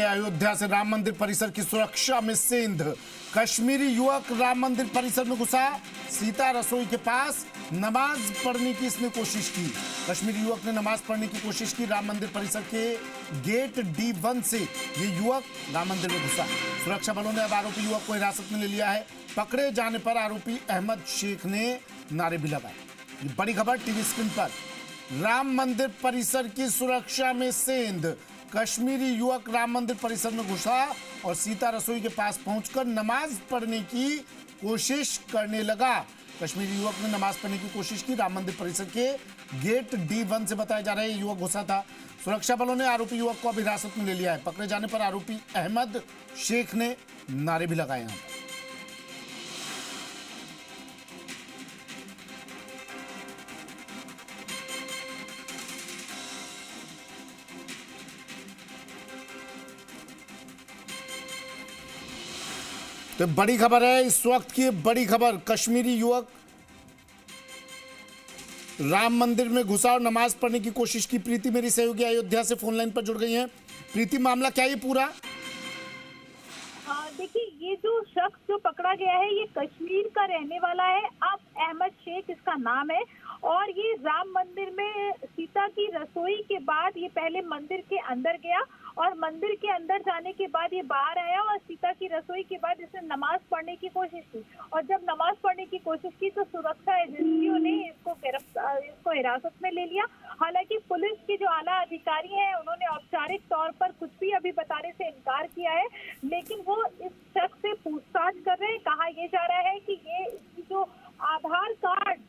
अयोध्या से राम मंदिर परिसर की सुरक्षा में सेंध। कश्मीरी युवक राम मंदिर परिसर में घुसा, सीता रसोई के पास नमाज पढ़ने की इसने कोशिश की। कश्मीरी युवक ने नमाज पढ़ने की कोशिश की। राम मंदिर परिसर के गेट D1 से ये युवक राम मंदिर में घुसा। सुरक्षा बलों ने अब आरोपी युवक को हिरासत में ले लिया है। पकड़े जाने पर आरोपी अहमद शेख ने नारे भी लगाए। ये बड़ी खबर टीवी स्क्रीन पर। राम मंदिर परिसर की सुरक्षा में सेंध। कश्मीरी युवक राम मंदिर परिसर में घुसा और सीता रसोई के पास पहुंचकर नमाज पढ़ने की कोशिश करने लगा। कश्मीरी युवक ने नमाज पढ़ने की कोशिश की। राम मंदिर परिसर के गेट D1 से बताया जा रहा है युवक घुसा था। सुरक्षा बलों ने आरोपी युवक को अब हिरासत में ले लिया है। पकड़े जाने पर आरोपी अहमद शेख ने नारे भी लगाए हैं। तो बड़ी खबर है इस वक्त की, बड़ी खबर। कश्मीरी युवक राम मंदिर में घुसा और नमाज पढ़ने की कोशिश की। प्रीति मेरी सहयोगी अयोध्या से फोन लाइन पर जुड़ गई हैं। प्रीति, मामला क्या है पूरा? देखिए, ये जो शख्स जो पकड़ा गया है ये कश्मीर का रहने वाला है। अब अहमद शेख इसका नाम है और ये राम मंदिर में सीता की रसोई के बाद ये पहले मंदिर के अंदर गया और मंदिर के अंदर जाने के बाद ये बाहर आया और सीता की रसोई के बाद इसने नमाज पढ़ने की कोशिश की। और जब नमाज पढ़ने की कोशिश की तो सुरक्षा एजेंसियों ने इसको हिरासत में ले लिया। हालांकि पुलिस के जो आला अधिकारी हैं उन्होंने औपचारिक तौर पर कुछ भी अभी बताने से इनकार किया है, लेकिन वो इस शख्स से पूछताछ कर रहे हैं। कहा यह जा रहा है कि ये इसकी जो आधार कार्ड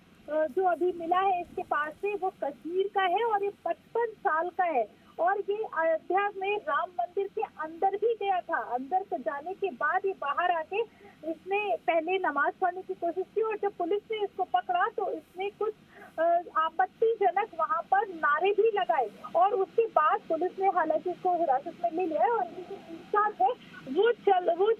जो अभी मिला है इसके पास से वो कश्मीर का है और ये 55 साल का है और ये अयोध्या में राम मंदिर के अंदर भी गया था। अंदर जाने के बाद ये बाहर आके इसने पहले नमाज पढ़ने की कोशिश की और जब पुलिस ने इसको पकड़ा तो इसने कुछ आपत्तिजनक वहां पर नारे भी लगाए और उसके बाद पुलिस ने हालांकि इसको हिरासत में ले लिया और इसकी पूछताछ है वो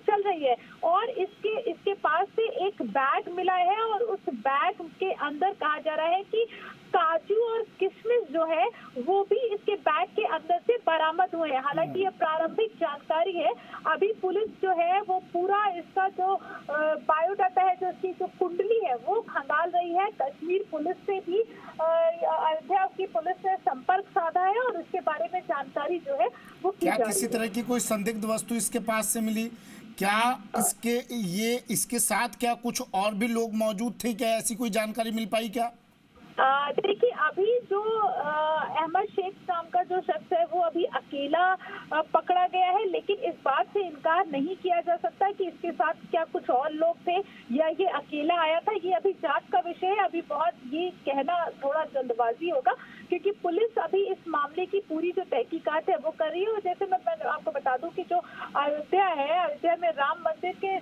चल रही है। और इसके पास से एक बैग मिला है और उस बैग के अंदर कहा जा रहा है कि काजू और किशमिश जो है वो भी इसके बैग के अंदर से बरामद हुए हैं। हालांकि ये प्रारंभिक जानकारी है। अभी पुलिस जो है वो पूरा इसका जो बायोडाटा है, जो इसकी जो कुंडली है वो खंगाल रही है। कश्मीर पुलिस से भी अयोध्या की पुलिस ने संपर्क साधा है और इसके बारे में जानकारी जो है वो क्या किसी तरह की कोई संदिग्ध वस्तु इसके पास से मिली? क्या इसके साथ क्या कुछ और भी लोग मौजूद थे? क्या ऐसी कोई जानकारी मिल पाई क्या? देखिए, अभी जो अहमद शेख नाम का जो शख्स है वो अभी अकेला पकड़ा गया है, लेकिन इस बात से इनकार नहीं किया जा सकता कि इसके साथ क्या कुछ और लोग थे या ये अकेला आया था। ये अभी जांच का विषय है। अभी बहुत ये कहना थोड़ा जल्दबाजी होगा क्योंकि पुलिस अभी इस मामले की पूरी जो तहकीकात है वो कर रही है। और जैसे मैं आपको बता दूं कि जो अयोध्या है, अयोध्या में राम मंदिर के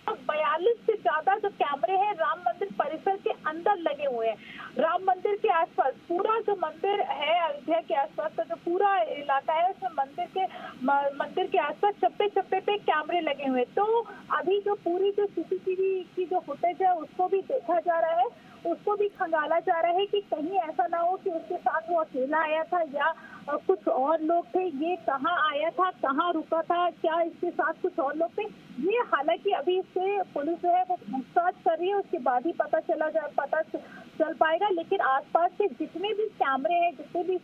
42 से ज्यादा जो कैमरे हैं राम मंदिर परिसर के अंदर लगे हुए हैं। राम मंदिर के आसपास पूरा जो मंदिर है, अयोध्या के आसपास का जो पूरा इलाका है उसमें मंदिर के आसपास चप्पे चप्पे पे कैमरे लगे हुए हैं। तो अभी जो पूरी जो सीसीटीवी की जो फुटेज है उसको भी देखा जा रहा है, उसको भी खंगाला जा रहा है कि कहीं ऐसा ना हो कि उसके साथ वो अकेला आया था या कुछ और लोग थे। ये कहाँ आया था, कहाँ रुका था, क्या इसके साथ कुछ और लोग थे, ये हालांकि अभी इससे पुलिस जो है वो पूछताछ कर रही है। उसके बाद ही पता चल पाएगा। लेकिन आसपास के जितने भी कैमरे हैं, जितने भी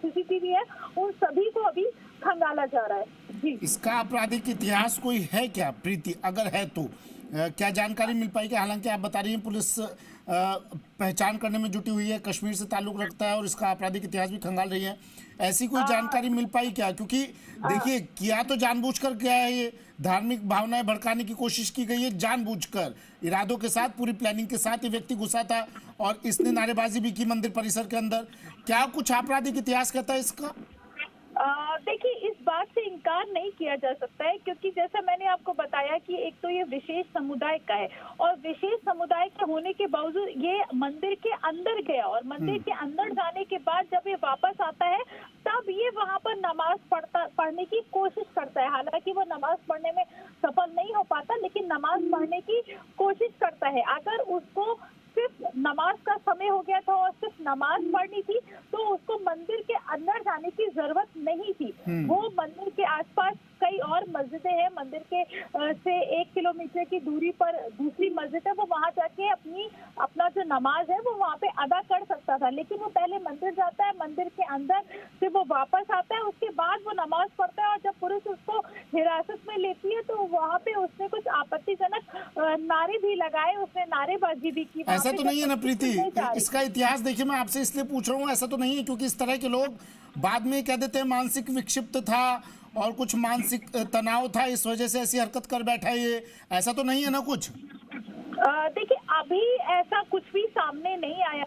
सीसीटीवी है, उन सभी को अभी खंगाला जा रहा है। जी, इसका आपराधिक इतिहास कोई है क्या प्रीति? अगर है तो क्या जानकारी मिल पाई? हालांकि आप बता रही हैं पुलिस पहचान करने में जुटी हुई है, कश्मीर से ताल्लुक रखता है और इसका आपराधिक इतिहास भी खंगाल रही है। ऐसी कोई जानकारी मिल पाई क्या? क्योंकि देखिए, किया तो जानबूझकर गया है, ये धार्मिक भावनाएं भड़काने की कोशिश की गई है जानबूझकर, इरादों के साथ, पूरी प्लानिंग के साथ ये व्यक्ति घुसा था और इसने नारेबाजी भी की मंदिर परिसर के अंदर। क्या कुछ आपराधिक इतिहास कहता है इसका? देखिए, इस बात से इनकार नहीं किया जा सकता है क्योंकि जैसा मैंने आपको बताया कि एक तो ये विशेष समुदाय का है और विशेष समुदाय के होने के बावजूद ये मंदिर के अंदर गया और मंदिर के अंदर जाने के बाद जब ये वापस आता है तब ये वहां पर नमाज पढ़ने की कोशिश करता है। हालांकि वो नमाज पढ़ने में सफल नहीं हो पाता, लेकिन नमाज पढ़ने की कोशिश करता है। अगर उसको सिर्फ नमाज का समय हो गया था और सिर्फ नमाज पढ़नी थी, तो उसको मंदिर के अंदर जाने की जरूरत नहीं थी। वो मंदिर के आसपास कई और मस्जिदें हैं, मंदिर के से 1 किलोमीटर की दूरी पर दूसरी मस्जिद है, वो वहां जाके अपना जो नमाज है वो वहां पे अदा कर सकता था। लेकिन वो पहले मंदिर जाता है, मंदिर के अंदर से वो वापस आता है, उसके बाद वो नमाज पढ़ता है। और जब पुलिस उसको हिरासत में लेती है तो वहाँ पे उसने कुछ आपत्तिजनक नारे भी लगाए, उसने नारेबाजी भी की। ऐसा तो नहीं है ना प्रीति, इसका इतिहास देखिए, मैं आपसे इसलिए पूछ रहा हूँ, ऐसा तो नहीं है क्योंकि इस तरह के लोग बाद में कह देते हैं मानसिक विक्षिप्त था और कुछ मानसिक तनाव था, इस वजह से ऐसी हरकत कर बैठा ये, ऐसा तो नहीं है ना कुछ? देखिए, अभी ऐसा कुछ भी सामने नहीं आया,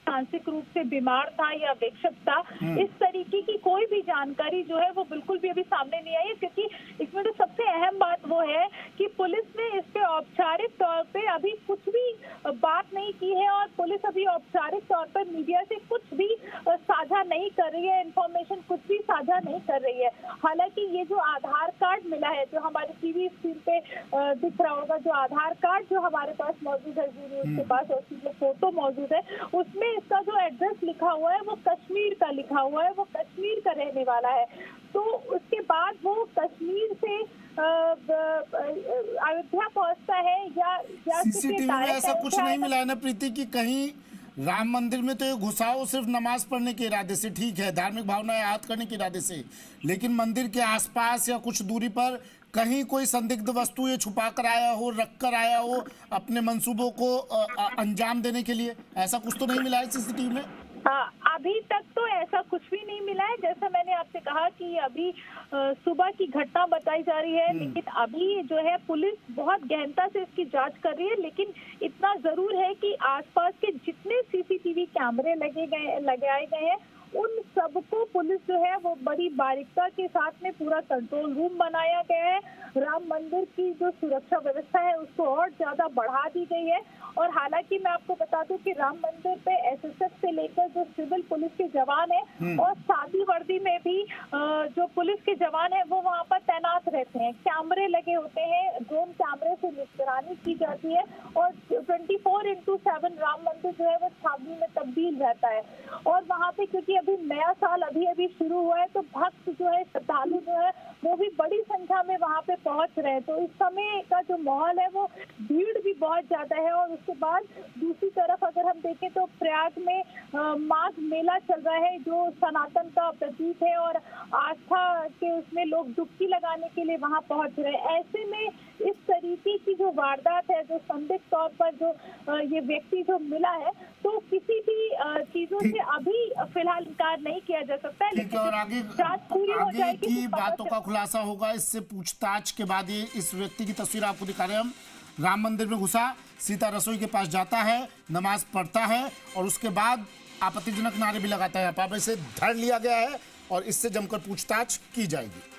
मानसिक रूप से बीमार था या विक्षिप्त था, इस तरीके की कोई भी जानकारी जो है वो बिल्कुल भी अभी सामने नहीं आई है। क्योंकि इसमें तो सबसे अहम बात वो है कि पुलिस ने इस पे औपचारिक तौर पे अभी कुछ भी बात नहीं की है और पुलिस अभी औपचारिक तौर पर मीडिया से कुछ भी साझा नहीं कर रही है, इंफॉर्मेशन कुछ भी साझा नहीं कर रही है। हालांकि ये जो आधार कार्ड मिला है, जो हमारे टीवी स्क्रीन पे दिख रहा होगा, जो आधार कार्ड जो हमारे पास मौजूद है, उसके पास और जो फोटो मौजूद है, उसमें इसका जो एड्रेस लिखा हुआ है वो कश्मीर का लिखा हुआ है, वो कश्मीर का रहने वाला है। तो उसके बाद वो कश्मीर से अयोध्या पहुंचता है या सीसीटीवी में ऐसा कुछ नहीं मिला है ना प्रीति कि कहीं राम मंदिर में तो ये घुसाओ सिर्फ नमाज पढ़ने के इरादे से, ठीक है, धार्मिक भावनाएं आहत करने के इरादे से, लेकिन मंदिर के आसपास या कुछ दूरी पर कहीं कोई संदिग्ध वस्तु ये छुपा कर आया हो, रख कर आया हो अपने मंसूबों को अंजाम देने के लिए, ऐसा कुछ तो नहीं मिला है सीसीटीवी में? हाँ, अभी तक तो ऐसा कुछ भी नहीं मिला है। जैसा मैंने आपसे कहा कि अभी सुबह की घटना बताई जा रही है, लेकिन अभी जो है पुलिस बहुत गहनता से इसकी जांच कर रही है। लेकिन इतना जरूर है कि आसपास के जितने सीसीटीवी कैमरे लगाए गए हैं उन सबको पुलिस जो है वो बड़ी बारीकता के साथ में पूरा कंट्रोल रूम बनाया गया है। राम मंदिर की जो सुरक्षा व्यवस्था है उसको और ज्यादा बढ़ा दी गई है। और हालांकि मैं आपको बता दूं कि राम मंदिर पे एसएसएफ से लेकर जो सिविल पुलिस के जवान है और सादी वर्दी में भी जो पुलिस के जवान है वो वहाँ पर तैनात रहते हैं। कैमरे लगे होते हैं, ड्रोन कैमरे से निगरानी की जाती है और 24/7 राम मंदिर जो है वो छावनी में तब्दील रहता है। और वहाँ पे क्योंकि अभी नया साल अभी शुरू हुआ है तो भक्त जो है, श्रद्धालु जो है वो भी बड़ी संख्या में वहाँ पे पहुंच रहे हैं। तो इस समय का जो माहौल है वो भीड़ भी बहुत ज्यादा है। और उसके बाद दूसरी तरफ अगर हम देखें तो प्रयाग में माघ मेला चल रहा है जो सनातन का प्रतीक है और आस्था के उसमें लोग डुबकी लगाने के लिए वहाँ पहुंच रहे हैं। ऐसे में इस तरीके की जो वारदात है, जो संदिग्ध तौर पर जो ये व्यक्ति जो मिला है, तो किसी भी चीजों से अभी फिलहाल इनकार नहीं किया जा सकता है। लेकिन और आगे की बातों का खुलासा होगा। इससे पूछताछ के बाद ये इस व्यक्ति की तस्वीर आपको दिखा रहे हैं हम। राम मंदिर में घुसा, सीता रसोई के पास जाता है, नमाज पढ़ता है और उसके बाद आपत्तिजनक नारे भी लगाता है। यहाँ पर इसे धर लिया गया है और इससे जमकर पूछताछ की जाएगी।